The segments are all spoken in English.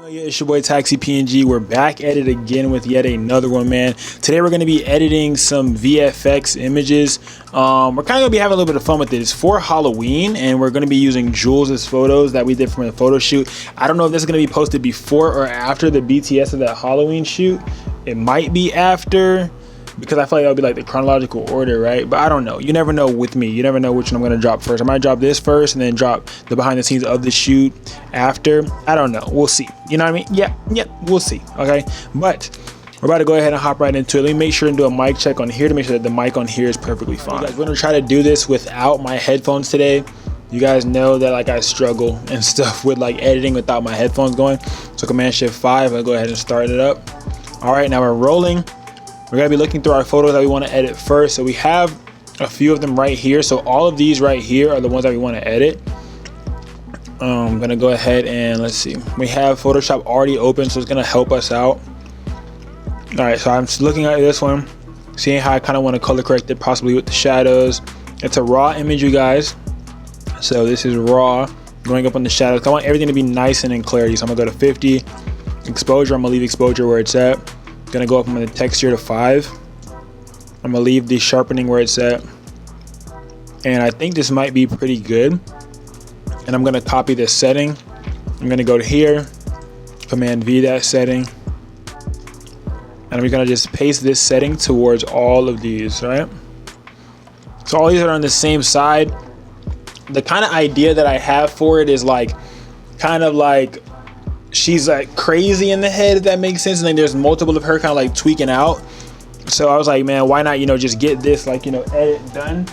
Yeah, it's your boy Taxi PNG. We're back at it again with yet another one, man. Today we're going to be editing some VFX images. We're kind of going to be having a little bit of fun with it. It's for Halloween, and we're going to be using Jules' photos that we did from the photo shoot. I don't know if this is going to be posted before or after the BTS of that Halloween shoot. It might be after, because I feel like that'll be like the chronological order, right? But I don't know. You never know with me. You never know which one I'm gonna drop first. I might drop this first and then drop the behind the scenes of the shoot after. I don't know. We'll see. You know what I mean? Yeah, we'll see. Okay. But we're about to go ahead and hop right into it. Let me make sure and do a mic check on here to make sure that the mic on here is perfectly fine. Guys, we're gonna try to do this without my headphones today. You guys know that like I struggle and stuff with like editing without my headphones going. So Command Shift 5, I'll go ahead and start it up. All right, now we're rolling. We're gonna be looking through our photos that we want to edit first. So we have a few of them right here. So all of these right here are the ones that we want to edit. I'm gonna go ahead and let's see. We have Photoshop already open, so it's gonna help us out. All right, so I'm just looking at this one, seeing how I kind of want to color correct it, possibly with the shadows. It's a raw image, you guys. So this is raw, going up on the shadows. I want everything to be nice and in clarity. So I'm gonna go to 50. Exposure, I'm gonna leave exposure where it's at. Gonna go up on the texture to 5. I'm gonna leave the sharpening where it's at, and I think this might be pretty good. And I'm gonna copy this setting. I'm gonna go to here, Command V that setting, and we're gonna just paste this setting towards all of these, right? So all these are on the same side. The kind of idea that I have for it is like kind of like she's like crazy in the head, if that makes sense, and then there's multiple of her kind of like tweaking out. So I was like, man, why not, just get this like, edit done?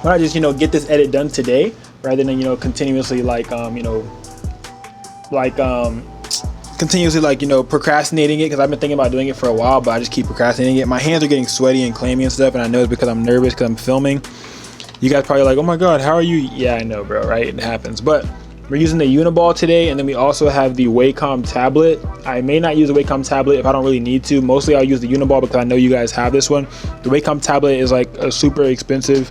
Why not just, get this edit done today rather than, continuously like, continuously like, procrastinating it, because I've been thinking about doing it for a while, but I just keep procrastinating it. My hands are getting sweaty and clammy and stuff, and I know it's because I'm nervous because I'm filming. You guys probably like, oh my God, how are you? Yeah, I know, bro, right? It happens. But we're using the Uniball today, and then we also have the Wacom tablet. I may not use the Wacom tablet if I don't really need to. Mostly I'll use the Uniball because I know you guys have this one. The Wacom tablet is like a super expensive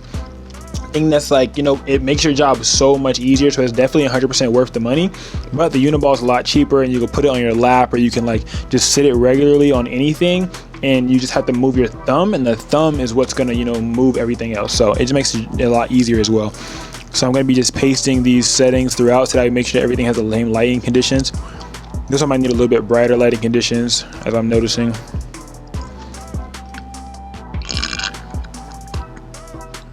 thing that's like, it makes your job so much easier, so it's definitely 100% worth the money. But the Uniball is a lot cheaper, and you can put it on your lap, or you can like just sit it regularly on anything, and you just have to move your thumb, and the thumb is what's gonna move everything else. So it just makes it a lot easier as well. So I'm going to be just pasting these settings throughout so that I make sure everything has the same lighting conditions. This one might need a little bit brighter lighting conditions, as I'm noticing.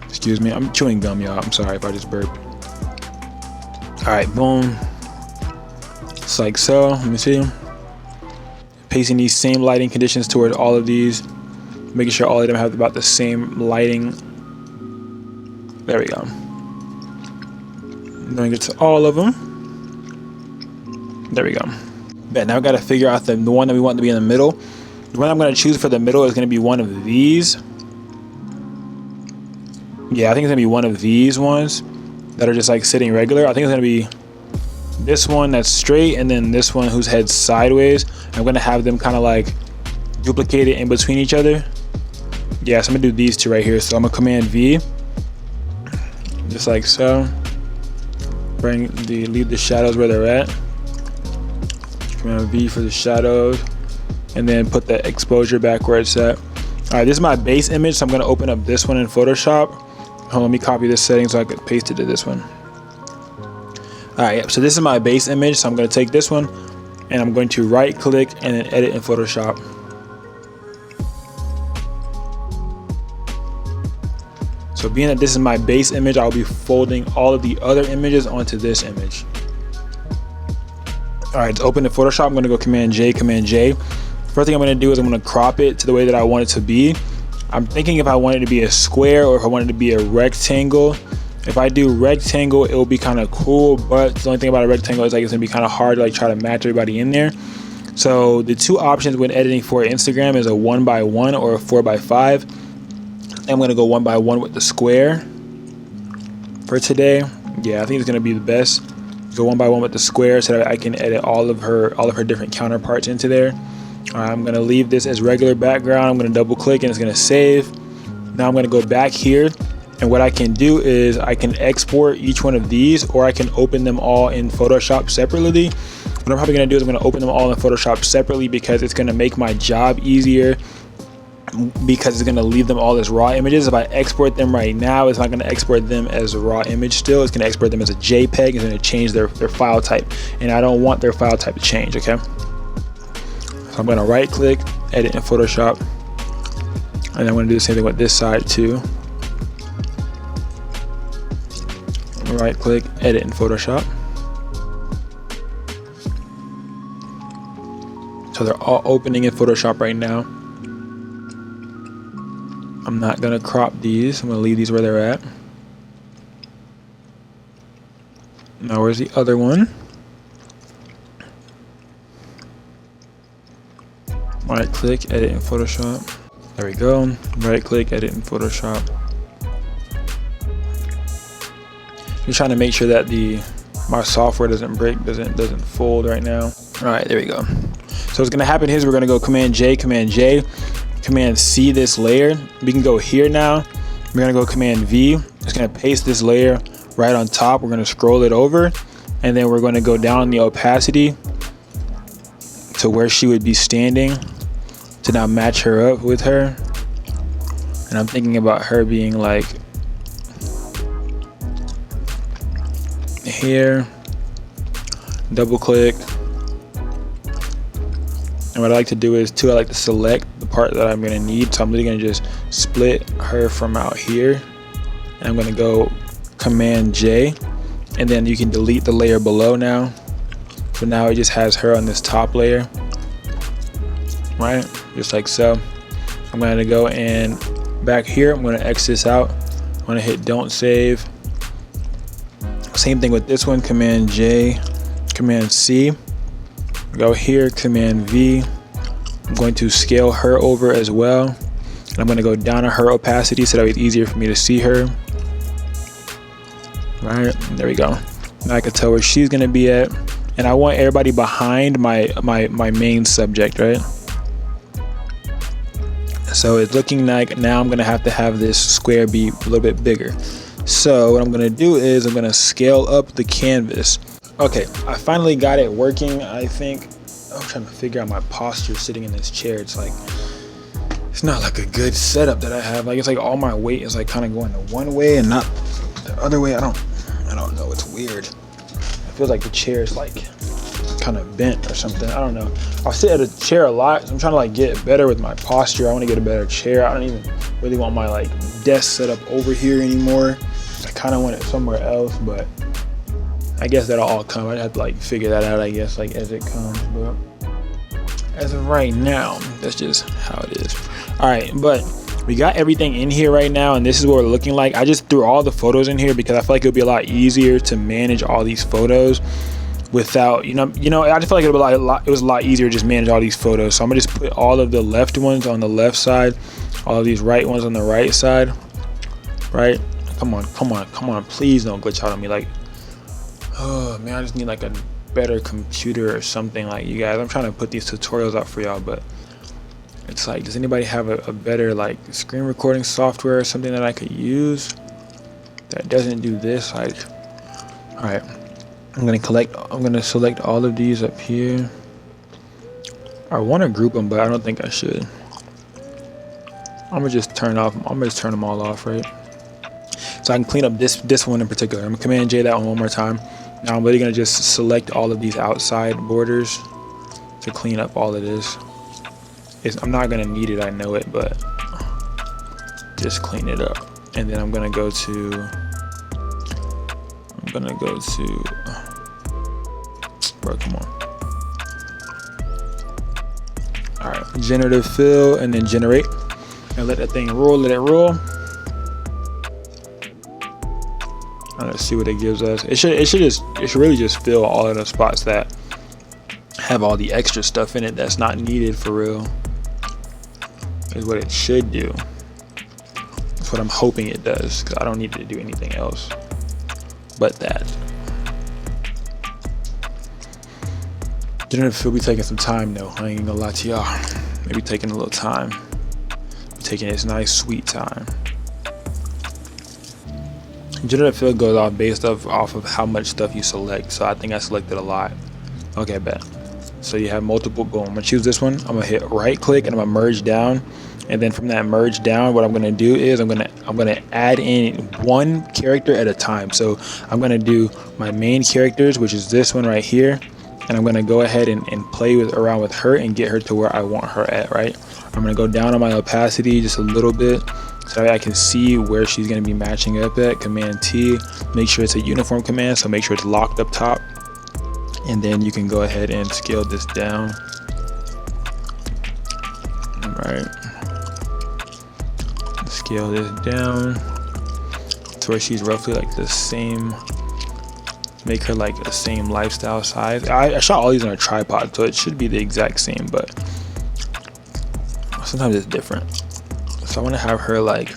Excuse me, I'm chewing gum, y'all. I'm sorry if I just burped. All right, boom. It's like so. Let me see. Pasting these same lighting conditions towards all of these, making sure all of them have about the same lighting. There we go. I'm going to get to all of them. There we go. But now I've got to figure out the one that we want to be in the middle. The one I'm going to choose for the middle is going to be one of these. Yeah, I think it's going to be one of these ones that are just like sitting regular. I think it's going to be this one that's straight, and then this one whose head's sideways. I'm going to have them kind of like duplicated in between each other. Yeah, so I'm going to do these two right here. So I'm going to Command V, just like so. Leave the shadows where they're at. Command V for the shadows, and then put the exposure back where it's at. All right, this is my base image, so I'm gonna open up this one in Photoshop. Hold on, let me copy this setting so I could paste it to this one. All right, yep, so this is my base image, so I'm gonna take this one, and I'm going to right click and then edit in Photoshop. So being that this is my base image, I'll be folding all of the other images onto this image. All right, to open the Photoshop, I'm gonna go Command J, Command J. First thing I'm gonna do is I'm gonna crop it to the way that I want it to be. I'm thinking if I want it to be a square or if I want it to be a rectangle. If I do rectangle, it will be kind of cool, but the only thing about a rectangle is like it's gonna be kind of hard to like try to match everybody in there. So the two options when editing for Instagram is a 1x1 or a 4x5. I'm gonna go 1x1 with the square for today. Yeah, I think it's gonna be the best. Go 1x1 with the square so that I can edit all of her different counterparts into there. I'm gonna leave this as regular background. I'm gonna double click and it's gonna save. Now I'm gonna go back here, and what I can do is I can export each one of these, or I can open them all in Photoshop separately. What I'm probably gonna do is I'm gonna open them all in Photoshop separately because it's gonna make my job easier, because it's going to leave them all as raw images. If I export them right now, it's not going to export them as a raw image still. It's going to export them as a JPEG. It's going to change their file type, and I don't want their file type to change, okay? So I'm going to right click, edit in Photoshop, and I'm going to do the same thing with this side too. Right click, edit in Photoshop. So they're all opening in Photoshop right now. I'm not gonna crop these. I'm gonna leave these where they're at. Now where's the other one? Right click, edit in Photoshop. There we go. Right click, edit in Photoshop. Just trying to make sure that my software doesn't break, doesn't fold right now. All right, there we go. So what's gonna happen is we're gonna go Command J, Command C this layer. We can go here now. We're gonna go Command V. It's gonna paste this layer right on top. We're gonna scroll it over, and then we're gonna go down the opacity to where she would be standing to now match her up with her. And I'm thinking about her being like here. Double click. And what I like to do is I like to select the part that I'm gonna need. So I'm really gonna just split her from out here. And I'm gonna go Command J, and then you can delete the layer below now. So now it just has her on this top layer, right? Just like so. I'm gonna go and back here, I'm gonna X this out. I'm gonna hit don't save. Same thing with this one, Command J, Command C. Go here, Command V. I'm going to scale her over as well. And I'm going to go down on her opacity so that it's easier for me to see her. Right, there we go. Now I can tell where she's going to be at. And I want everybody behind my main subject, right? So it's looking like now I'm going to have this square be a little bit bigger. So what I'm going to do is I'm going to scale up the canvas. Okay, I finally got it working, I think. I'm trying to figure out my posture sitting in this chair. It's like, it's not like a good setup that I have. Like, it's like all my weight is like kind of going to one way and not the other way. I don't know, it's weird. It feels like the chair is like kind of bent or something. I don't know. I sit at a chair a lot, so I'm trying to like get better with my posture. I want to get a better chair. I don't even really want my like desk set up over here anymore. I kind of want it somewhere else, but I guess that'll all come. I'd have to like figure that out, I guess, like as it comes. But as of right now, that's just how it is. All right, but we got everything in here right now, and this is what we're looking like. I just threw all the photos in here because I feel like it'll be a lot easier to manage all these photos without, you know, I just feel like it was a lot easier to just manage all these photos. So I'm gonna just put all of the left ones on the left side, all of these right ones on the right side, right? Come on, please don't glitch out on me. Like, oh man, I just need like a better computer or something. Like, you guys, I'm trying to put these tutorials out for y'all, but it's like, does anybody have a better like screen recording software or something that I could use that doesn't do this? Like, all right, I'm gonna select all of these up here. I want to group them, but I don't think I should. I'm gonna just turn them all off, right? So I can clean up this one in particular. I'm gonna Command J that one more time. Now I'm really gonna just select all of these outside borders to clean up all of this. I'm not gonna need it, I know it, but just clean it up. And then I'm gonna go to bro, come on. All right, generative fill, and then generate, and let that thing roll. Let it roll. Let's see what it gives us. It should really just fill all of the spots that have all the extra stuff in it that's not needed for real. Is what it should do. That's what I'm hoping it does, because I don't need it to do anything else but that. Generative fill be taking some time though. I ain't gonna lie to y'all. Maybe taking a little time. Taking its nice sweet time. Generative fill goes off based off of how much stuff you select. So I think I selected a lot. Okay, bet. So you have multiple, boom. I'm gonna choose this one. I'm gonna hit right click and I'm gonna merge down. And then from that merge down, what I'm gonna do is I'm gonna add in one character at a time. So I'm gonna do my main characters, which is this one right here. And I'm gonna go ahead and play around with her and get her to where I want her at, right? I'm gonna go down on my opacity just a little bit so I can see where she's gonna be matching up at. Command T, make sure it's a uniform command, so make sure it's locked up top. And then you can go ahead and scale this down. All right. Scale this down to where she's roughly like the same. Make her like the same lifestyle size. I shot all these on a tripod, so it should be the exact same, but sometimes it's different. So I want to have her like,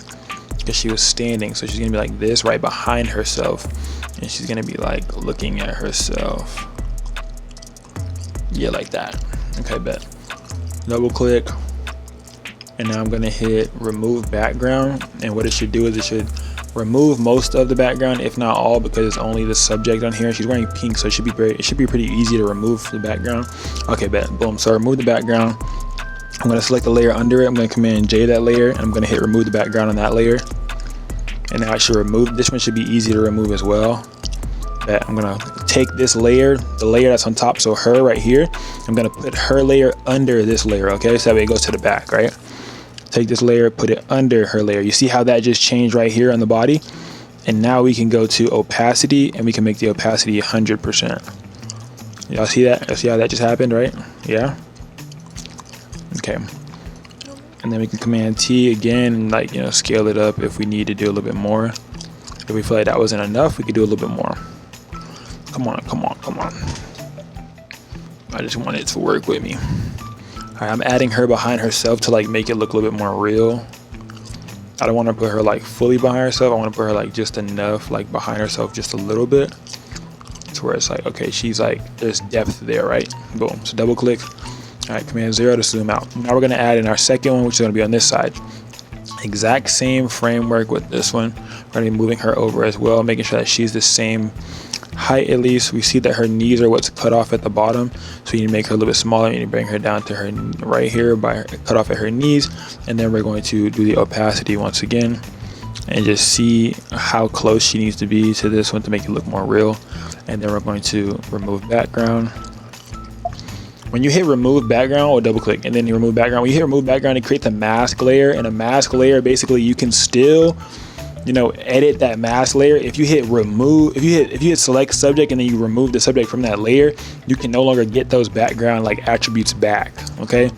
because she was standing, so she's gonna be like this right behind herself, and she's gonna be like looking at herself. Yeah, like that. Okay, bet. Double click, and now I'm gonna hit remove background, and what it should do is it should remove most of the background, if not all, because it's only the subject on here. She's wearing pink, so it should be pretty easy to remove the background. Okay, bet. Boom. So remove the background. I'm gonna select the layer under it. I'm gonna Command J that layer, and I'm gonna hit remove the background on that layer. And now I should remove this one. Should be easy to remove as well. Bet. I'm gonna take this layer, the layer that's on top, so her right here. I'm gonna put her layer under this layer. Okay, so that way it goes to the back, right? Take this layer, put it under her layer. You see how that just changed right here on the body? And now we can go to opacity, and we can make the opacity 100%. Y'all see that? See how that just happened, right? Yeah. Okay. And then we can Command T again, and like, you know, scale it up if we need to do a little bit more. If we feel like that wasn't enough, we could do a little bit more. Come on, come on, come on. I just want it to work with me. Alright, I'm adding her behind herself to like make it look a little bit more real. I don't want to put her like fully behind herself. I want to put her like just enough, like behind herself just a little bit, to where it's like, okay, she's like, there's depth there, right? Boom. So double click. Alright, Command 0 to zoom out. Now we're gonna add in our second one, which is gonna be on this side. Exact same framework with this one. We're gonna be moving her over as well, making sure that she's the same height at least. We see that her knees are what's cut off at the bottom, so you need to make her a little bit smaller. You need to bring her down to her right here by her, cut off at her knees, and then we're going to do the opacity once again and just see how close she needs to be to this one to make it look more real. And then we're going to remove background. When you hit remove background, or double click and then you remove background, when you hit remove background, it creates a mask layer, and a mask layer basically you can still, you know, edit that mask layer. If you hit remove, if you hit select subject and then you remove the subject from that layer, you can no longer get those background like attributes back. Okay.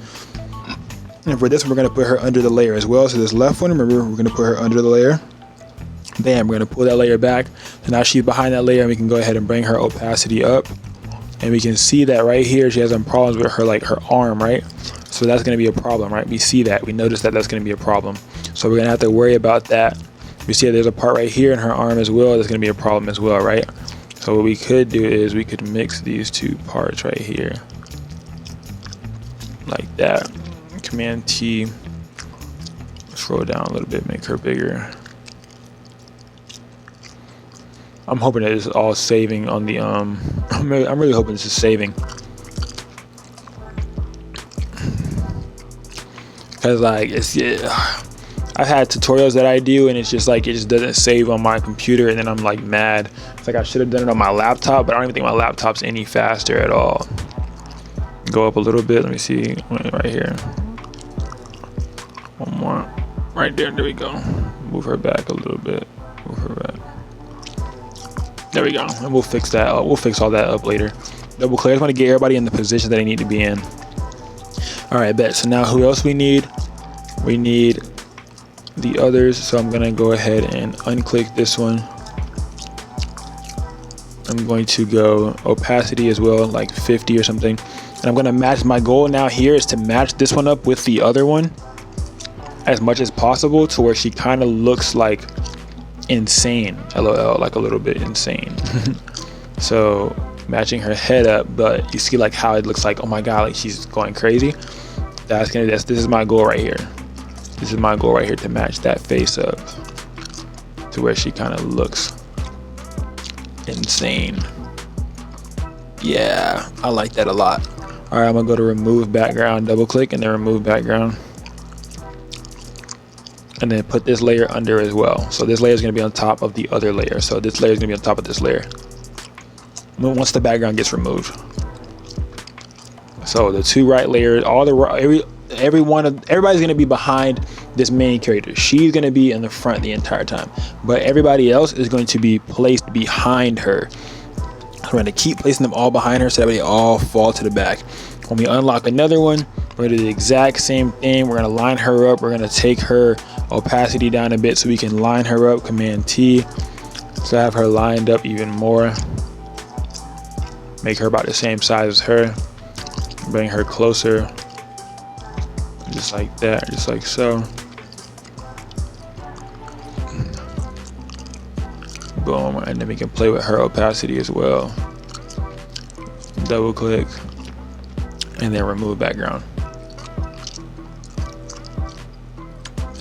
And for this one, we're gonna put her under the layer as well. So this left one, remember, we're gonna put her under the layer. Bam, we're gonna pull that layer back. So now she's behind that layer, and we can go ahead and bring her opacity up. And we can see that right here, she has some problems with her, like her arm, right? So that's gonna be a problem, right? We see that, we notice that that's gonna be a problem. So we're gonna have to worry about that. We see that there's a part right here in her arm as well that's gonna be a problem as well, right? So what we could do is we could mix these two parts right here, like that. Command T, scroll down a little bit, make her bigger. I'm hoping that it's all saving on the I'm really hoping this is saving, because like I've had tutorials that I do and it's just like it just doesn't save on my computer, and then I'm like mad. It's like I should have done it on my laptop, but I don't even think my laptop's any faster at all. Go up a little bit, let me see, right here, one more, right there, there we go. Move her back a little bit, move her back. There we go, and we'll fix that up. We'll fix all that up later. Double click. I just want to get everybody in the position that they need to be in. All right, bet. So now who else we need? We need the others. So I'm gonna go ahead and unclick this one. I'm going to go opacity as well, like 50 or something. And I'm gonna match, my goal now here is to match this one up with the other one as much as possible, to where she kind of looks like insane, LOL, like a little bit insane. So matching her head up, but you see like how it looks like, oh my god, like she's going crazy. This is my goal right here. This is my goal right here, to match that face up to where she kind of looks insane. Yeah, I like that a lot. All right, I'm gonna go to remove background, double click, and then remove background. And then put this layer under as well. So this layer is gonna be on top of the other layer. So this layer is gonna be on top of this layer once the background gets removed. So the two right layers, everybody's gonna be behind this main character. She's gonna be in the front the entire time, but everybody else is going to be placed behind her. We're gonna keep placing them all behind her so that they all fall to the back. When we unlock another one, we're gonna do the exact same thing. We're gonna line her up. We're gonna take her opacity down a bit so we can line her up, Command T. So have her lined up even more. Make her about the same size as her. Bring her closer. Just like that, just like so. Boom, and then we can play with her opacity as well. Double click, and then remove background.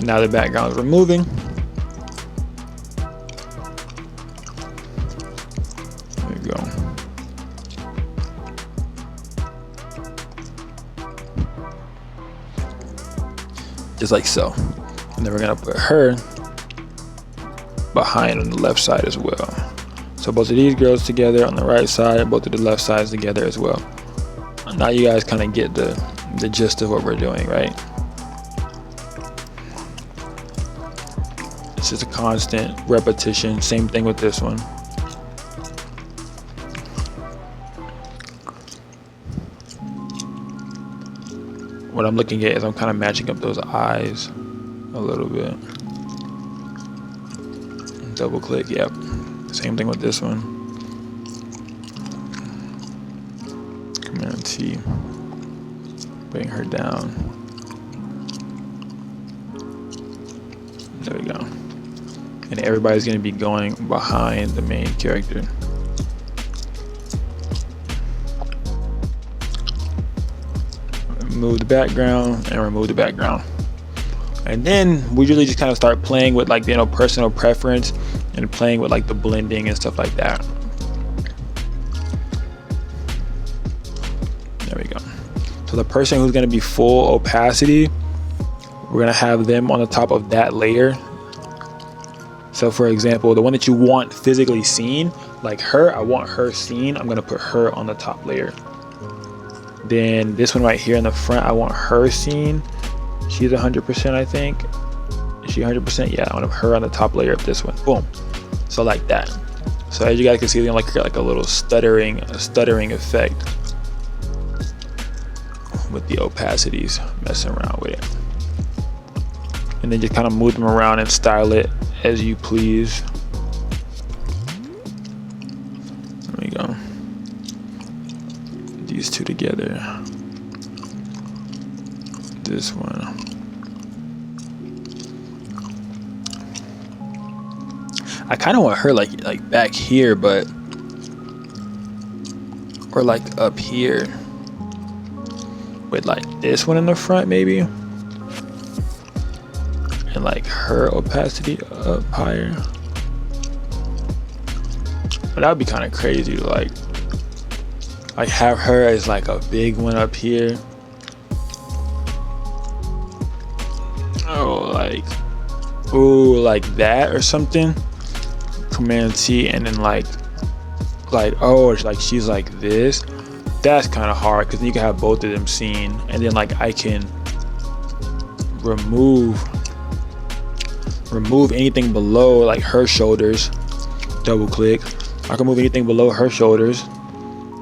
Now the background is removing. There we go. Just like so. And then we're gonna put her behind on the left side as well. So both of these girls together on the right side, both of the left sides together as well. Now you guys kind of get the gist of what we're doing, right? It's just a constant repetition. Same thing with this one. What I'm looking at is I'm kind of matching up those eyes a little bit. Double click, yep. Same thing with this one. Command T. Bring her down. There we go. And everybody's going to be going behind the main character. Remove the background and remove the background. And then we usually just kind of start playing with, like, you know, personal preference and playing with like the blending and stuff like that. There we go. So the person who's going to be full opacity, we're going to have them on the top of that layer. So for example, the one that you want physically seen, like her, I want her seen. I'm going to put her on the top layer. Then this one right here in the front, I want her seen. She's 100%, I think. Is she 100%? Yeah, I want her on the top layer of this one. Boom. So like that. So as you guys can see, they like a little stuttering effect with the opacities, messing around with it. And then just kind of move them around and style it as you please. There we go. These two together. This one. I kind of want her like back here, but or like up here with like this one in the front maybe, and like her opacity up higher. But that would be kind of crazy to like have her as like a big one up here. Oh, like that or something. Command T, and then like oh, it's like she's like this. That's kind of hard because you can have both of them seen, and then like I can remove anything below like her shoulders. Double click. I can move anything below her shoulders,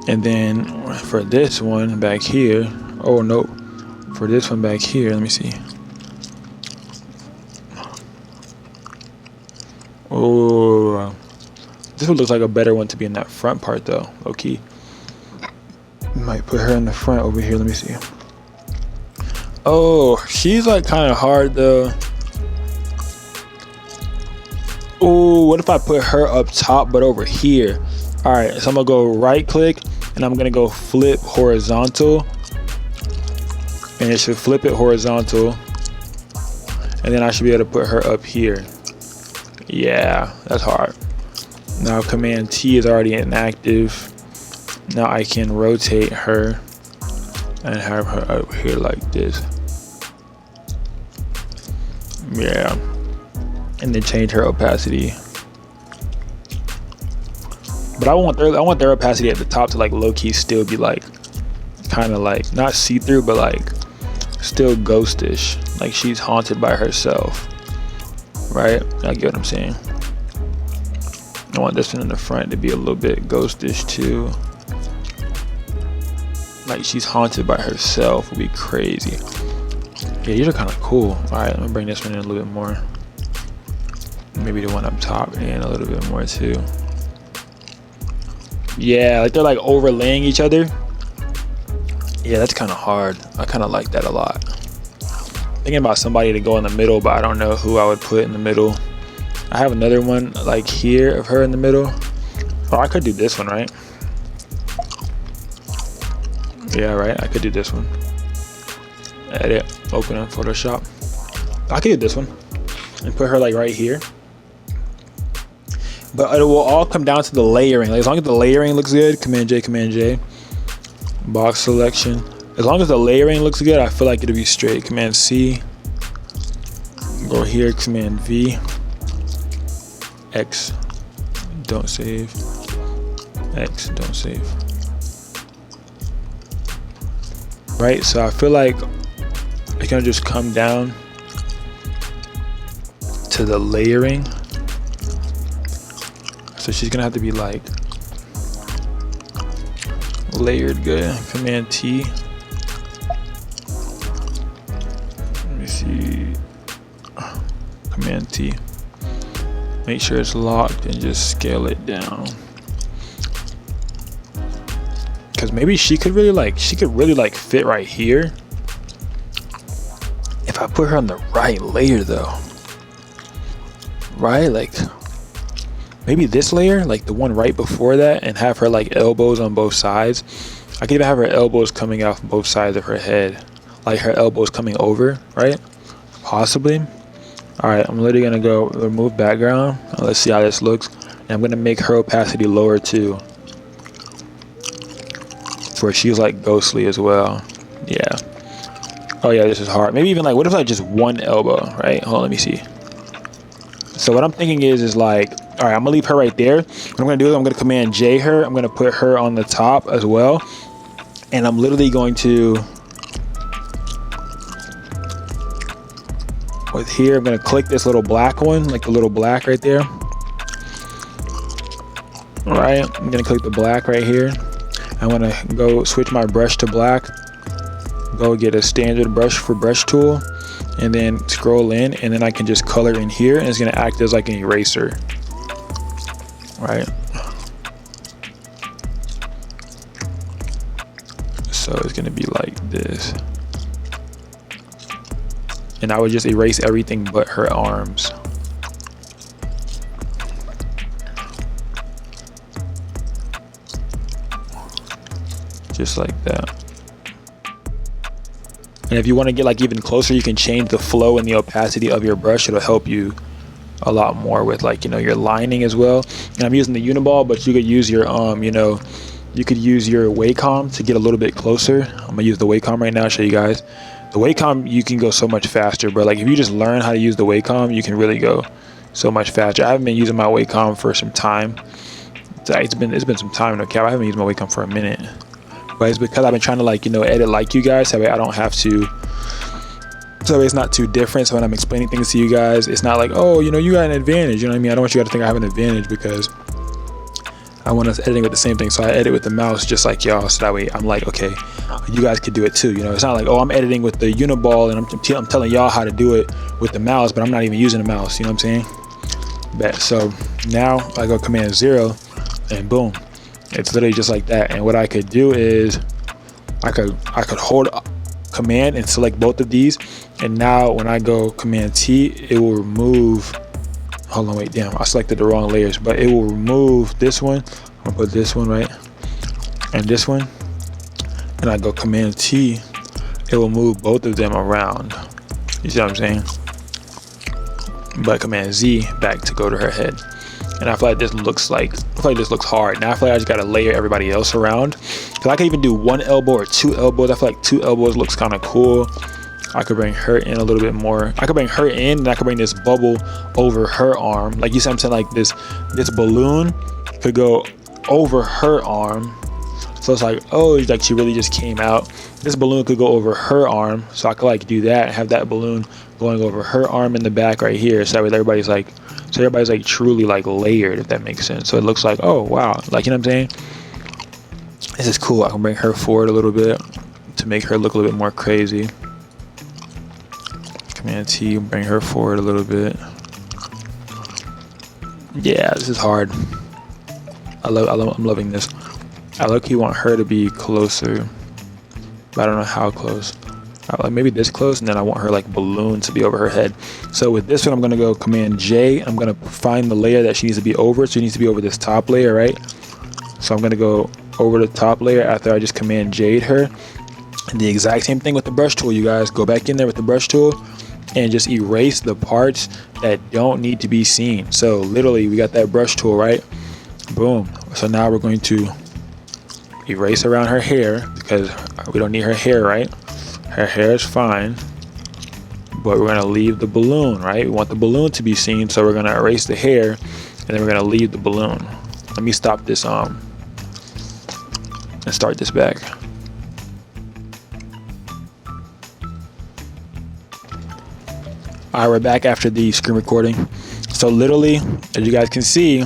and then for this one back here, oh no, for this one back here, let me see. Oh, this one looks like a better one to be in that front part though. Okay, might put her in the front over here. Let me see. Oh, she's like kind of hard though. Oh, what if I put her up top but over here? All right, so I'm gonna go right click and I'm gonna go flip horizontal, and it should flip it horizontal, and then I should be able to put her up here. Yeah, that's hard. Now Command T is already inactive. Now I can rotate her and have her up here like this. Yeah, and then change her opacity. But I want their opacity at the top to like low-key still be like kind of like not see-through, but like still ghostish, like she's haunted by herself, right? I get what I'm saying. I want this one in the front to be a little bit ghostish too, like she's haunted by herself. Would be crazy. Yeah, these are kind of cool. All right, I'm gonna bring this one in a little bit more, maybe the one up top and a little bit more too. Yeah, like they're like overlaying each other. Yeah, that's kind of hard. I kind of like that a lot. Thinking about somebody to go in the middle, but I don't know who I would put in the middle. I have another one like here of her in the middle. Oh, I could do this one, right? Yeah, right. I could do this one. Edit, open up Photoshop. I could do this one and put her like right here. But it will all come down to the layering. Like, as long as the layering looks good, Command J, box selection. As long as the layering looks good, I feel like it'll be straight. Command C, go here, Command V, X, don't save, X, don't save. Right, so I feel like it's gonna just come down to the layering. So she's gonna have to be like layered good. Command T. Let me see. Command T. Make sure it's locked and just scale it down. Cause maybe she could really like fit right here. If I put her on the right layer though. Right? Like maybe this layer, like the one right before that, and have her like elbows on both sides. I could even have her elbows coming off both sides of her head, like her elbows coming over, right? Possibly. All right, I'm literally gonna go remove background. Let's see how this looks. And I'm gonna make her opacity lower too, where she's like ghostly as well. Yeah. Oh yeah, this is hard. Maybe even like, what if like just one elbow, right? Hold on, let me see. So what I'm thinking is like, all right, I'm gonna leave her right there. What I'm gonna do is I'm gonna Command J her. I'm gonna put her on the top as well. And I'm literally going to, with here, I'm gonna click this little black one, like the little black right there. All right, I'm gonna click the black right here. I'm gonna go switch my brush to black. Go get a standard brush for brush tool. And then scroll in, and then I can just color in here, and it's gonna act as like an eraser. Right, so it's gonna be like this, and I would just erase everything but her arms. Just like that. And if you want to get like even closer, you can change the flow and the opacity of your brush. It'll help you a lot more with like, you know, your lining as well. And I'm using the Uniball, but you could use your you know, you could use your Wacom to get a little bit closer. I'm gonna use the Wacom right now, show you guys. The Wacom, you can go so much faster, but like if you just learn how to use the Wacom, you can really go so much faster. I haven't been using my Wacom for some time. It's been some time, no cap. I haven't used my Wacom for a minute. But it's because I've been trying to like, you know, edit like you guys, so I don't have to, so it's not too different. So when I'm explaining things to you guys, it's not like, oh, you know, you got an advantage, you know what I mean? I don't want you guys to think I have an advantage, because I want us editing with the same thing. So I edit with the mouse just like y'all, so that way I'm like, okay, you guys could do it too. You know, it's not like, oh, I'm editing with the Uniball and I'm telling y'all how to do it with the mouse, but I'm not even using the mouse, you know what I'm saying? But so now I go Command 0 and boom. It's literally just like that. And what I could do is I could hold Command and select both of these, and now when I go Command T, it will remove, hold on, wait, damn, I selected the wrong layers, but it will remove this one. I'm gonna put this one right, and this one, and I go Command T, it will move both of them around. You see what I'm saying? But Command Z back to go to her head. And I feel like this looks hard. Now I feel like I just gotta layer everybody else around. Cause I can even do one elbow or two elbows. I feel like two elbows looks kind of cool. I could bring her in a little bit more. I could bring her in, and I could bring this bubble over her arm. Like you see what I'm saying, like this balloon could go over her arm. So it's like, oh, like she really just came out. This balloon could go over her arm. So I could like do that and have that balloon going over her arm in the back right here. So that way everybody's like truly like layered, if that makes sense. So it looks like, oh wow, like, you know what I'm saying? This is cool. I can bring her forward a little bit to make her look a little bit more crazy. Command T, bring her forward a little bit. Yeah, this is hard. I'm loving this. I look, you want her to be closer, but I don't know how close. Like maybe this close, and then I want her like balloon to be over her head. So with this one, I'm gonna go Command J. I'm gonna find the layer that she needs to be over. So she needs to be over this top layer, right? So I'm gonna go over the top layer after I just Command J'd her. And the exact same thing with the brush tool, you guys. Go back in there with the brush tool and just erase the parts that don't need to be seen. So literally, we got that brush tool, right? Boom. So now we're going to erase around her hair because we don't need her hair, right? Her hair is fine, but we're gonna leave the balloon, right? We want the balloon to be seen, so we're gonna erase the hair, and then we're gonna leave the balloon. Let me stop this and start this back. All right, we're back after the screen recording. So literally, as you guys can see,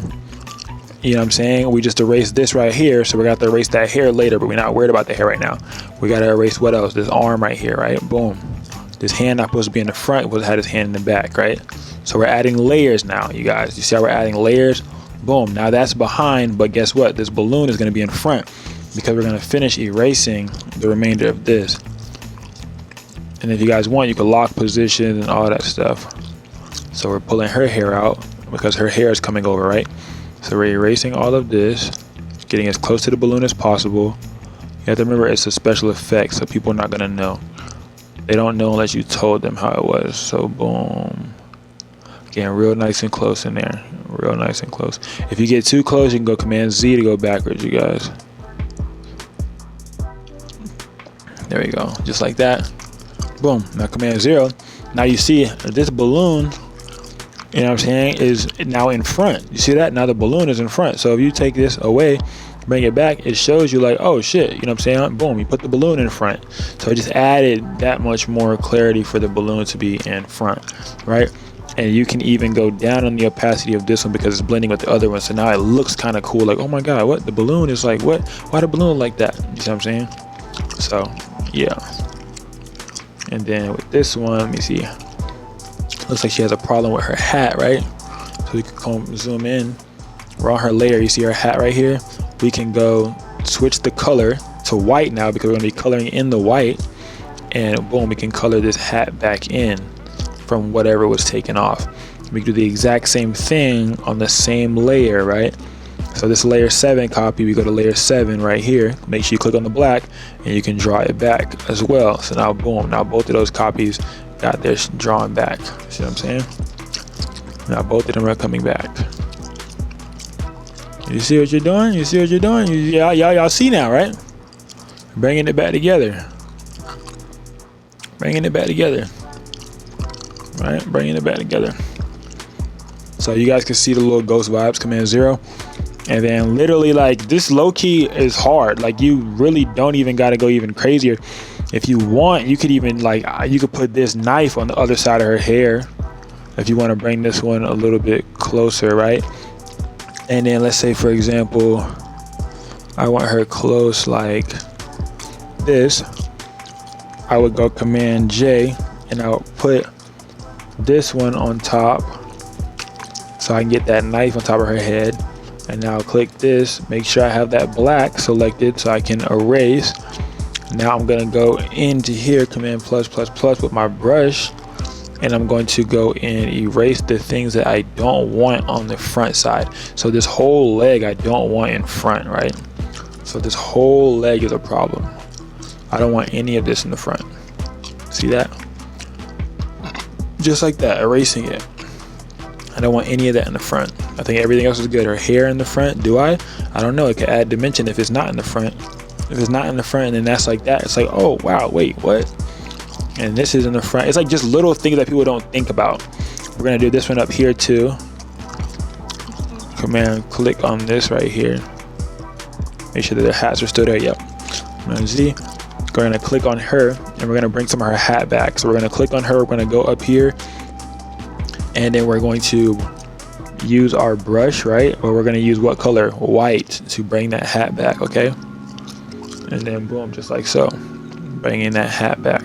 you know what I'm saying, we just erased this right here, so we're gonna have to erase that hair later, but we're not worried about the hair right now. We gotta erase what else? This arm right here, right? Boom. This hand not supposed to be in the front, was had his hand in the back, right? So we're adding layers now, you guys. You see how we're adding layers? Boom. Now that's behind, but guess what? This balloon is gonna be in front because we're gonna finish erasing the remainder of this. And if you guys want, you can lock position and all that stuff. So we're pulling her hair out because her hair is coming over, right? So we're erasing all of this, getting as close to the balloon as possible. You have to remember it's a special effect, so people are not gonna know. They don't know unless you told them how it was. So boom. Getting real nice and close in there. Real nice and close. If you get too close, you can go Command Z to go backwards, you guys. There we go, just like that. Boom, now Command 0. Now you see this balloon, you know what I'm saying, is now in front. You see that? Now the balloon is in front. So if you take this away, bring it back, it shows you like, oh shit, you know what I'm saying? Boom, you put the balloon in front. So it just added that much more clarity for the balloon to be in front, right? And you can even go down on the opacity of this one because it's blending with the other one. So now it looks kind of cool. Like, oh my God, what? The balloon is like, what? Why the balloon like that? You see what I'm saying? So, yeah. And then with this one, let me see. Looks like she has a problem with her hat, right? So we can come zoom in. We're on her layer. You see her hat right here? We can go switch the color to white now because we're gonna be coloring in the white. And boom, we can color this hat back in from whatever was taken off. We can do the exact same thing on the same layer, right? So this layer 7 copy, we go to layer 7 right here. Make sure you click on the black and you can draw it back as well. So now boom, now both of those copies got this drawn back. See what I'm saying? Now both of them are coming back. You see what you're doing? You see what you're doing? Y'all see now, right? Bringing it back together. Bringing it back together. Right? Bringing it back together. So you guys can see the little ghost vibes, Command 0. And then literally like this low key is hard. Like you really don't even got to go even crazier. If you want, you could even like, you could put this knife on the other side of her hair. If you want to bring this one a little bit closer, right? And then let's say, for example, I want her close like this. I would go Command J and I would put this one on top so I can get that knife on top of her head. And now click this, make sure I have that black selected so I can erase. Now I'm gonna go into here, Command plus with my brush, and I'm going to go and erase the things that I don't want on the front side. So this whole leg I don't want in front, right? So this whole leg is a problem. I don't want any of this in the front. See that? Just like that, erasing it. I don't want any of that in the front. I think everything else is good. Her hair in the front, do I don't know. It could add dimension if it's not in the front. If it's not in the front and then that's like that, it's like, oh wow, wait, what? And this is in the front. It's like just little things that people don't think about. We're gonna do this one up here too. Command click on this right here. Make sure that the hats are still there. Yep. Z. We're gonna click on her and we're gonna bring some of her hat back. So we're gonna click on her, we're gonna go up here and then we're going to use our brush, right? Or we're gonna use what color? White, to bring that hat back, okay? And then boom, just like so, bringing that hat back.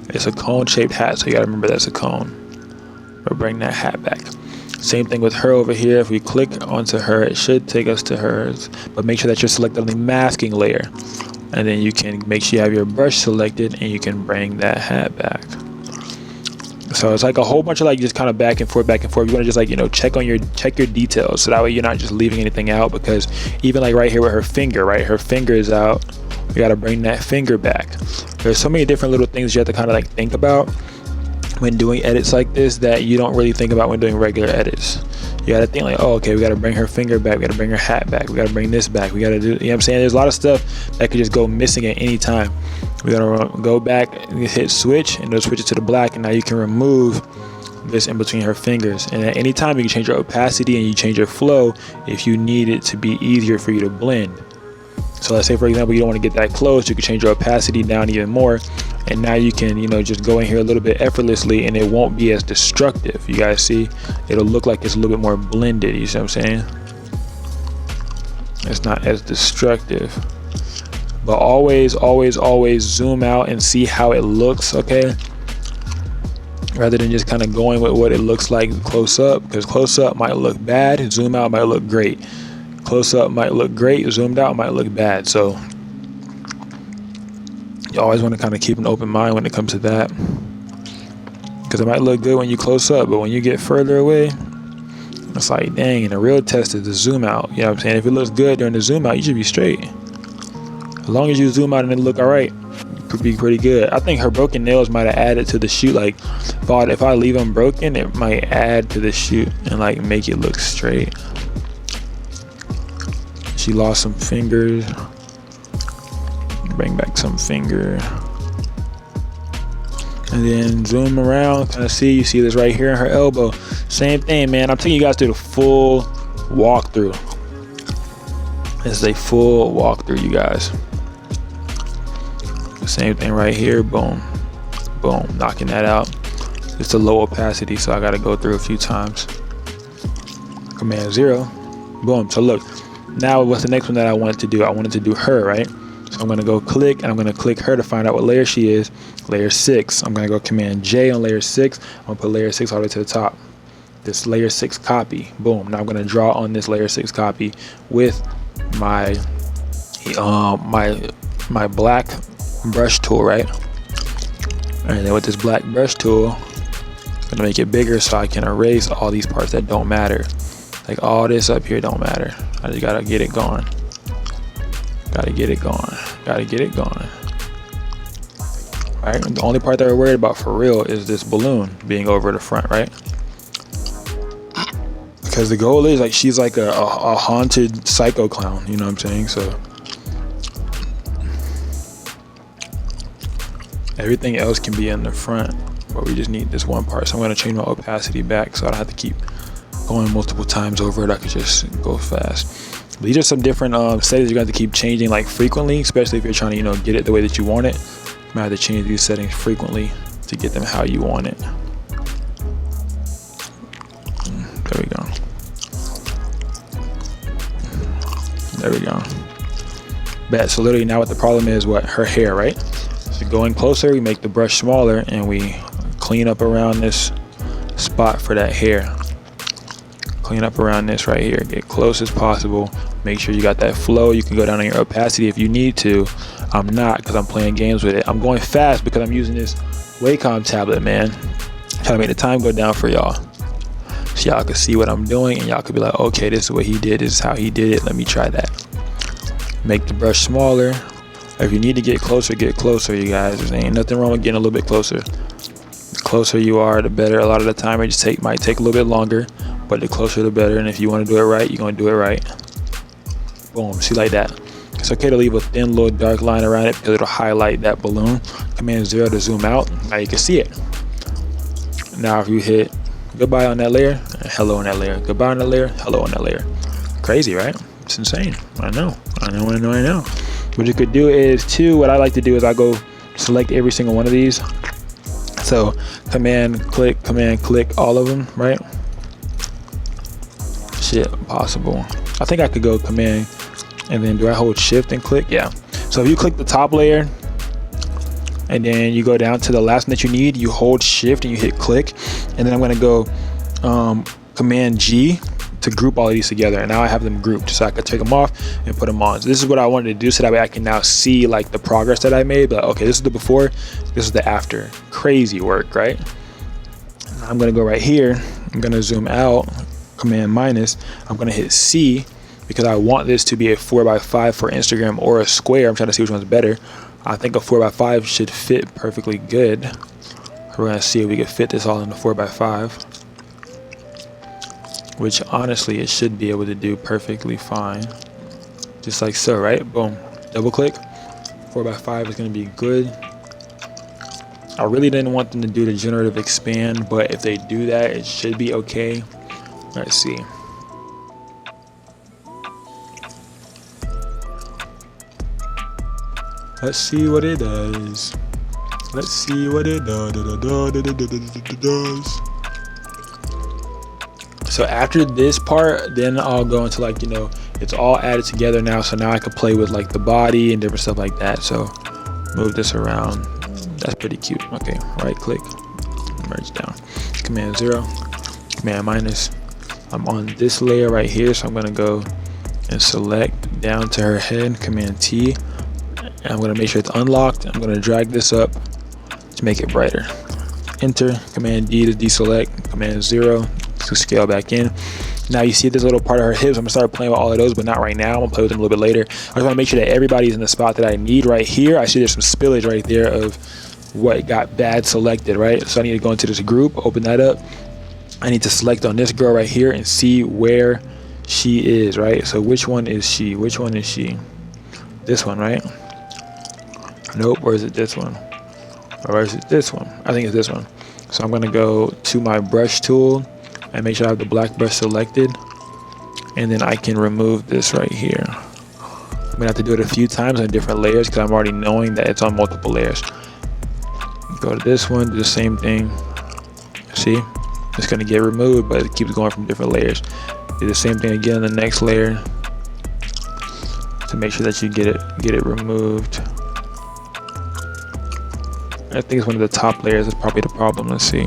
It's a cone shaped hat, so you gotta remember that's a cone. We'll bring that hat back. Same thing with her over here. If we click onto her, it should take us to hers, but make sure that you're selecting the masking layer. And then you can make sure you have your brush selected and you can bring that hat back. So it's like a whole bunch of like just kind of back and forth. You want to just like, you know, check your details, so that way you're not just leaving anything out, because even like right here with her finger, right? Her finger is out. We got to bring that finger back. There's so many different little things you have to kind of like think about when doing edits like this that you don't really think about when doing regular edits. You gotta think like, oh, okay, we gotta bring her finger back, we gotta bring her hat back, we gotta bring this back, we gotta do, you know what I'm saying? There's a lot of stuff that could just go missing at any time. We gotta go back and hit switch, and it'll switch it to the black, and now you can remove this in between her fingers. And at any time you can change your opacity and you change your flow if you need it to be easier for you to blend. So let's say, for example, you don't want to get that close, you can change your opacity down even more, and now you can, you know, just go in here a little bit effortlessly and it won't be as destructive. You guys see, it'll look like it's a little bit more blended. You see what I'm saying? It's not as destructive. But always zoom out and see how it looks, okay? Rather than just kind of going with what it looks like close up, because close up might look bad, zoom out might look great. Close up might look great, zoomed out might look bad. So you always want to kind of keep an open mind when it comes to that, because it might look good when you close up, but when you get further away, it's like, dang. And the real test is the zoom out. You know what I'm saying? If it looks good during the zoom out, you should be straight. As long as you zoom out and it look all right, you could be pretty good. I think her broken nails might have added to the shoot. Like if I leave them broken, it might add to the shoot and like make it look straight. She lost some fingers. Bring back some finger. And then zoom around, kind of see, you see this right here in her elbow. Same thing, man. I'm taking you guys through the full walkthrough. This is a full walkthrough, you guys. The same thing right here, boom, boom, knocking that out. It's a low opacity, so I gotta go through a few times. Command 0, boom. So look, now what's the next one that I wanted to do? I wanted to do her, right? So I'm gonna go click, and I'm gonna click her to find out what layer she is. Layer 6. I'm gonna go Command J on layer 6. I'm gonna put layer 6 all the way to the top. This layer 6 copy. Boom. Now I'm gonna draw on this layer 6 copy with my my black brush tool, right? And then with this black brush tool, I'm gonna make it bigger so I can erase all these parts that don't matter. Like all this up here don't matter. I just gotta get it gone. Gotta get it gone. Gotta get it gone. Right? The only part that we're worried about for real is this balloon being over the front, right? Because the goal is like she's like a haunted Cyco clown, you know what I'm saying? So everything else can be in the front, but we just need this one part. So I'm gonna change my opacity back so I don't have to keep going multiple times over it. I could just go fast. These are some different settings you're going to have to keep changing like frequently, especially if you're trying to, you know, get it the way that you want it. You might have to change these settings frequently to get them how you want it. There we go. There we go. Bet. So literally now what the problem is, what? Her hair, right? So going closer, we make the brush smaller and we clean up around this spot for that hair. Clean up around this right here. Get close as possible. Make sure you got that flow. You can go down on your opacity if you need to. I'm not, because I'm playing games with it. I'm going fast because I'm using this Wacom tablet, man. Trying to make the time go down for y'all, so y'all can see what I'm doing and y'all could be like, okay, this is what he did, this is how he did it, let me try that. Make the brush smaller. If you need to get closer, you guys. There ain't nothing wrong with getting a little bit closer. The closer you are, the better. A lot of the time it just might take a little bit longer, but the closer the better. And if you want to do it right, you're going to do it right. Boom, see, like that. It's okay to leave a thin little dark line around it because it'll highlight that balloon. Command 0 to zoom out. Now you can see it. Now if you hit goodbye on that layer, and hello on that layer, goodbye on that layer, hello on that layer. Crazy, right? It's insane. I know. What you could do is too, what I like to do is I go select every single one of these. So command click, all of them, right? Shit, possible. I think I could go command, and then do I hold shift and click? Yeah. So if you click the top layer, and then you go down to the last one that you need, you hold shift and you hit click, and then I'm gonna go command G to group all of these together, and now I have them grouped so I could take them off and put them on. So this is what I wanted to do, so that way I can now see like the progress that I made. But okay, this is the before, this is the after. Crazy work, right? I'm gonna go right here, I'm gonna zoom out, command minus, I'm gonna hit C because I want this to be a 4x5 for Instagram or a square. I'm trying to see which one's better. I think a 4x5 should fit perfectly good. We're gonna see if we can fit this all in the 4x5. Which honestly it should be able to do perfectly fine, just like so, right? Boom, double click, 4x5 is going to be good. I really didn't want them to do the generative expand, but if they do that, it should be okay. Let's see. Let's see what it does. Let's see what it does. So after this part, then I'll go into like, you know, it's all added together now. So now I can play with like the body and different stuff like that. So move this around. That's pretty cute. Okay, right click, merge down. Command 0, command minus. I'm on this layer right here. So I'm gonna go and select down to her head, command T. And I'm gonna make sure it's unlocked. I'm gonna drag this up to make it brighter. Enter, command D to deselect, command 0 to scale back in. Now you see this little part of her hips. I'm gonna start playing with all of those, but not right now. I'm gonna play with them a little bit later. I just wanna make sure that everybody's in the spot that I need right here. I see there's some spillage right there of what got bad selected, right? So I need to go into this group, open that up. I need to select on this girl right here and see where she is, right? So which one is she? Which one is she? This one, right? Nope, or is it this one? Or is it this one? I think it's this one. So I'm gonna go to my brush tool and make sure I have the black brush selected, and then I can remove this right here. I'm gonna have to do it a few times on different layers because I'm already knowing that it's on multiple layers. Go to this one, do the same thing. See, it's gonna get removed, but it keeps going from different layers. Do the same thing again on the next layer to make sure that you get it removed. I think it's one of the top layers. That's probably the problem. Let's see.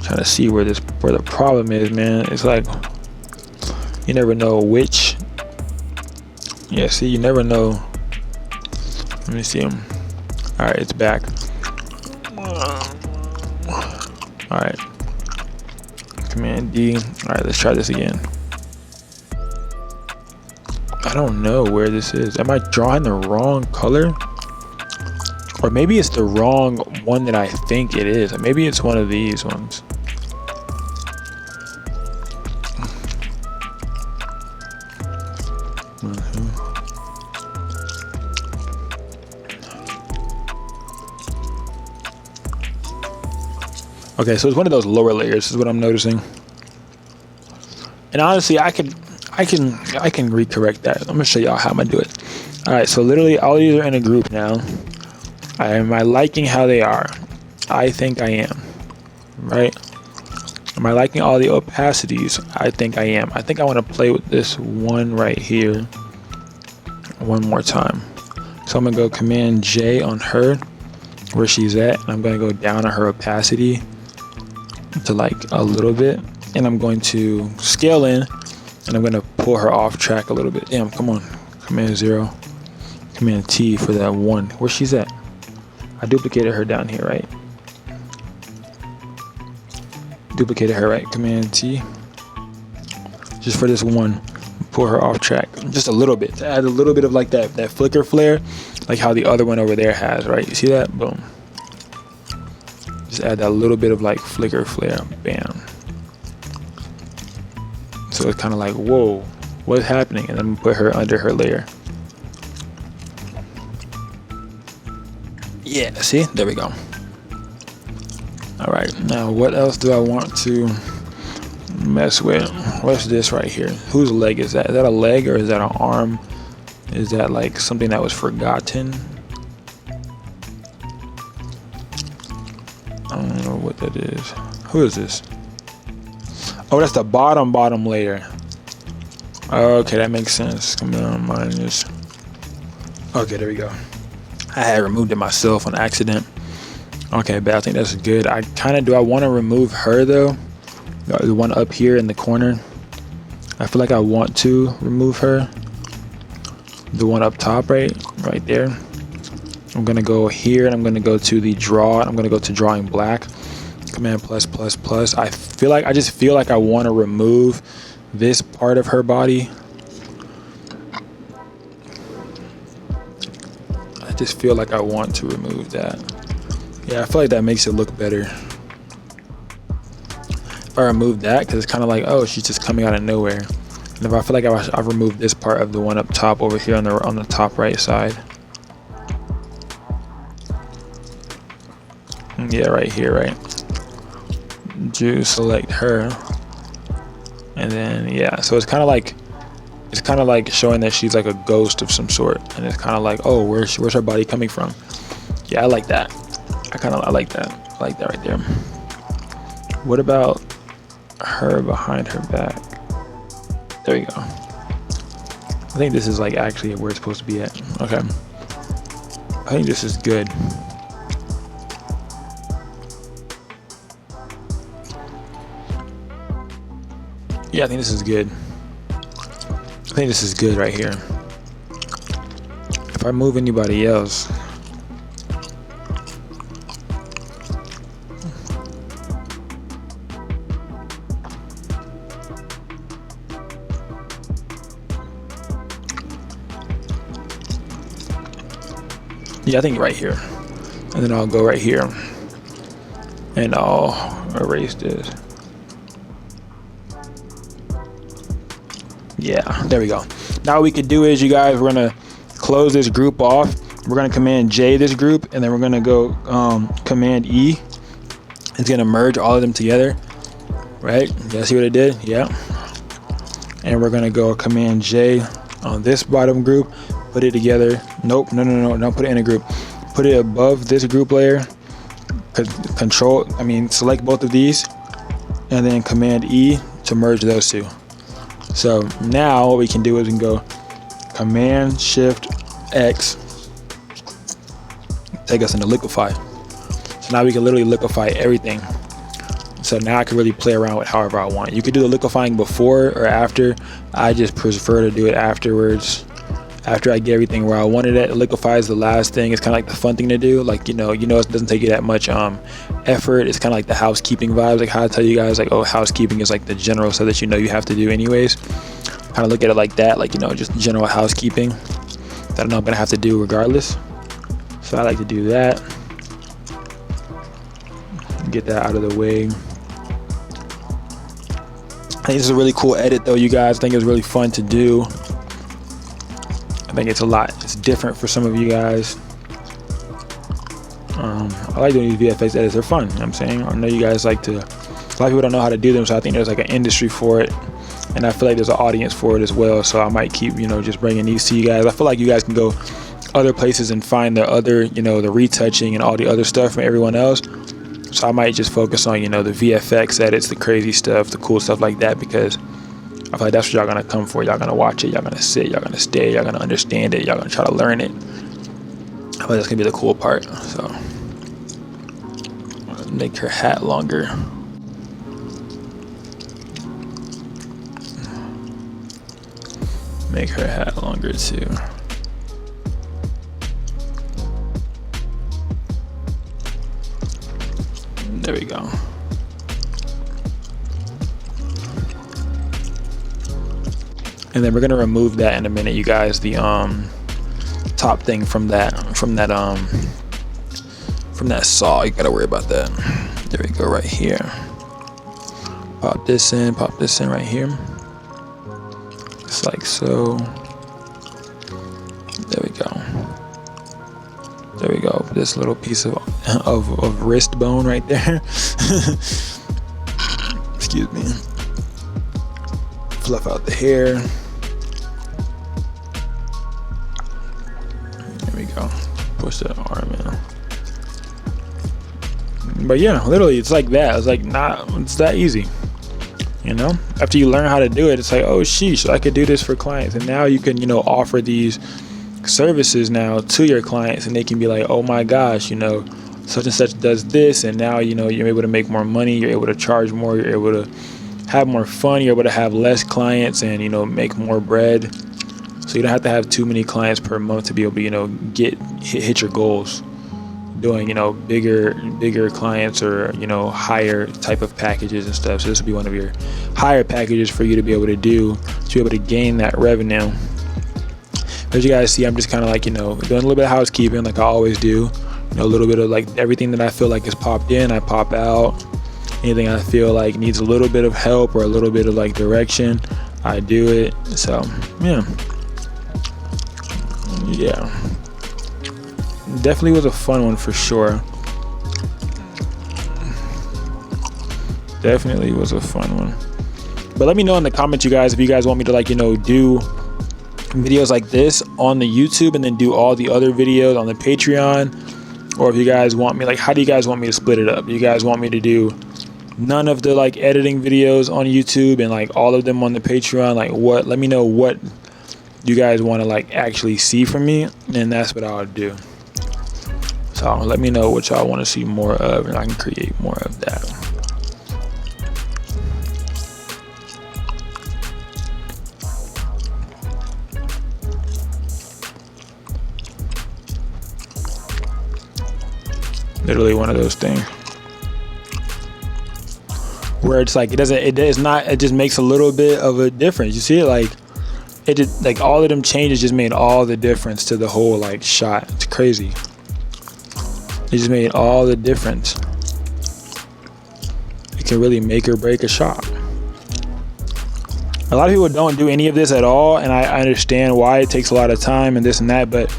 Trying to see where the problem is, man. It's like you never know which. Yeah, see, you never know. Let me see him. All right, it's back. All right, command D. All right, let's try this again. I don't know where this is. Am I drawing the wrong color? Or maybe it's the wrong one that I think it is. Maybe it's one of these ones. Okay, so it's one of those lower layers is what I'm noticing. And honestly, I can recorrect that. I'm gonna show y'all how I'm gonna do it. All right, so literally all these are in a group now. Am I liking how they are? I think I am, right? Am I liking all the opacities? I think I am. I think I want to play with this one right here one more time. So I'm gonna go command J on her, where she's at, and I'm gonna go down on her opacity to like a little bit, and I'm going to scale in, and I'm gonna pull her off track a little bit. Damn, come on, command 0, command T for that one. Where she's at? I duplicated her down here, right? Duplicated her, right? Command T. Just for this one. pull her off track just a little bit to add a little bit of like that flicker flare, like how the other one over there has, right? You see that? Boom. Just add that little bit of like flicker flare. Bam. So it's kind of like, whoa, what's happening? And then put her under her layer. Yeah, see? There we go. All right, now what else do I want to mess with? What's this right here? Whose leg is that? Is that a leg or is that an arm? Is that like something that was forgotten? I don't know what that is. Who is this? Oh, that's the bottom layer. Okay, that makes sense. Come on, mine is. Okay, there we go. I had removed it myself on accident. Okay, but I think that's good. Do I want to remove her though? The one up here in the corner. I feel like I want to remove her. The one up top, right there. I'm gonna go here and I'm gonna go to the draw. I'm gonna go to drawing black. Command plus plus plus. I just feel like I want to remove this part of her body. I just feel like I want to remove that. Yeah, I feel like that makes it look better. If I remove that, because it's kind of like, oh, she's just coming out of nowhere. And if I feel like I've removed this part of the one up top over here on the top right side. Yeah, right here, right? Do select her. And then, yeah, so it's kind of like showing that she's like a ghost of some sort. And it's kind of like, oh, where's her body coming from? Yeah, I like that. I like that. I like that right there. What about her behind her back? There you go. I think this is like actually where it's supposed to be at. Okay. I think this is good. Yeah, I think this is good. I think this is good right here. If I move anybody else, yeah, I think right here. And then I'll go right here and I'll erase this. Yeah, there we go. Now what we could do is, you guys, we're gonna close this group off. We're gonna Command J this group, and then we're gonna go Command E. It's gonna merge all of them together, right? Yeah, see what it did? Yeah. And we're gonna go Command J on this bottom group, put it together. Nope, no, don't put it in a group. Put it above this group layer. Select both of these, and then Command E to merge those two. So now what we can do is we can go Command Shift X, take us into liquefy. So now we can literally liquefy everything. So now I can really play around with however I want. You could do the liquefying before or after. I just prefer to do it afterwards. After I get everything where I wanted it. Liquefy is the last thing. It's kind of like the fun thing to do. Like, it doesn't take you that much effort. It's kind of like the housekeeping vibes. Like how I tell you guys, like, oh, housekeeping is like the general stuff that you have to do anyways. Kind of look at it like that, like, just general housekeeping that I know I'm gonna have to do regardless. So I like to do that. Get that out of the way. I think this is a really cool edit though, you guys. I think it's really fun to do. I think it's different for some of you guys. I like doing these VFX edits. They're fun, you know what I'm saying? I know you guys like to, a lot of people don't know how to do them, so I think there's like an industry for it. And I feel like there's an audience for it as well. So I might keep, just bringing these to you guys. I feel like you guys can go other places and find the other, the retouching and all the other stuff from everyone else. So I might just focus on, the VFX edits, the crazy stuff, the cool stuff like that, because I feel like that's what y'all gonna come for. Y'all gonna watch it, y'all gonna sit, y'all gonna stay, y'all gonna understand it, y'all gonna try to learn it. I feel like that's gonna be the cool part. So make her hat longer. Make her hat longer too. There we go. And then we're gonna remove that in a minute, you guys, the top thing from that saw. You gotta worry about that. There we go, right here. Pop this in right here, just like so. There we go. This little piece of wrist bone right there. Excuse me. Fluff out the hair. There we go. Push that arm in. But yeah, literally, it's like that. It's that easy. You know, after you learn how to do it, it's like, oh sheesh, I could do this for clients. And now you can, you know, offer these services now to your clients, and they can be like, oh my gosh, you know, such and such does this, and now, you know, you're able to make more money, you're able to charge more, you're able to have more fun, you're able to have less clients and, you know, make more bread. So you don't have to have too many clients per month to be able to, you know, hit your goals doing, you know, bigger clients, or, you know, higher type of packages and stuff. So this will be one of your higher packages for you to be able to do, to be able to gain that revenue. As you guys see, I'm just kind of like, you know, doing a little bit of housekeeping like I always do. You know, a little bit of like everything that I feel like is popped in, I pop out. Anything I feel like needs a little bit of help or a little bit of like direction, I do it. So yeah, definitely was a fun one for sure. Definitely was a fun one. But let me know in the comments, you guys, if you guys want me to, like, you know, do videos like this on the YouTube and then do all the other videos on the Patreon, or if you guys want me, like, how do you guys want me to split it up? You guys want me to do none of the like editing videos on YouTube and like all of them on the Patreon? Like, what, let me know what you guys want to like actually see from me, and that's what I'll do. So let me know what y'all want to see more of, and I can create more of that. Literally one of those things where it's like, it just makes a little bit of a difference. You see it, like, it just, like, all of them changes just made all the difference to the whole like shot. It's crazy. It just made all the difference. It can really make or break a shot. A lot of people don't do any of this at all, and I understand why. It takes a lot of time and this and that, but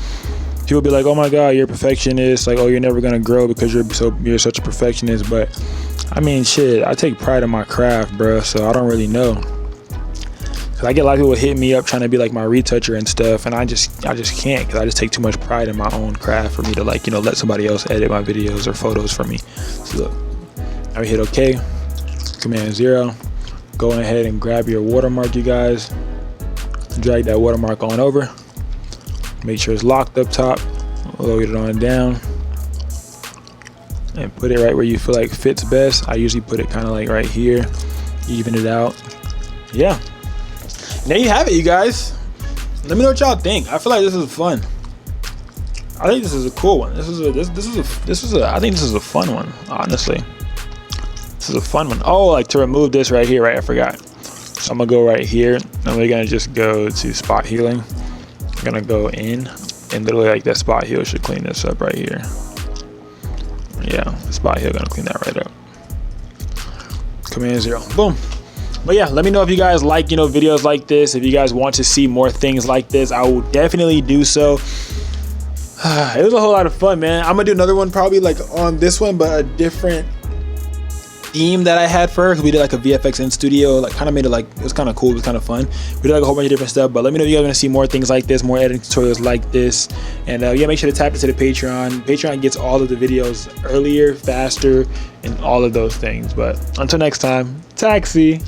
people be like, oh my god, you're a perfectionist, like, oh, you're never gonna grow because you're such a perfectionist. But I mean, shit, I take pride in my craft, bro, so I don't really know. Cause I get a lot of people hitting me up trying to be like my retoucher and stuff, and I just can't, because I just take too much pride in my own craft for me to, like, you know, let somebody else edit my videos or photos for me. So look, I hit OK, Command 0, go ahead and grab your watermark, you guys, drag that watermark on over. Make sure it's locked up top, load it on down, and put it right where you feel like fits best. I usually put it kind of like right here, even it out. Yeah, there you have it, you guys. Let me know what y'all think. I feel like this is fun. I think this is a cool one. I think this is a fun one, honestly. This is a fun one. Oh, like to remove this right here, right? I forgot. So I'm gonna go right here, and we're gonna just go to spot healing. Gonna go in, and literally like that spot heal should clean this up right here. Yeah, spot heal gonna clean that right up. Command 0, boom. But yeah, let me know if you guys like, you know, videos like this. If you guys want to see more things like this, I will definitely do so. It was a whole lot of fun, man. I'm gonna do another one probably like on this one, but a different theme that I had first. We did like a VFX in studio, like kind of made it like, it was kind of cool, it was kind of fun. We did like a whole bunch of different stuff. But let me know if you guys want to see more things like this, more editing tutorials like this. And yeah, make sure to tap into the Patreon. Gets all of the videos earlier, faster, and all of those things. But until next time, taxi.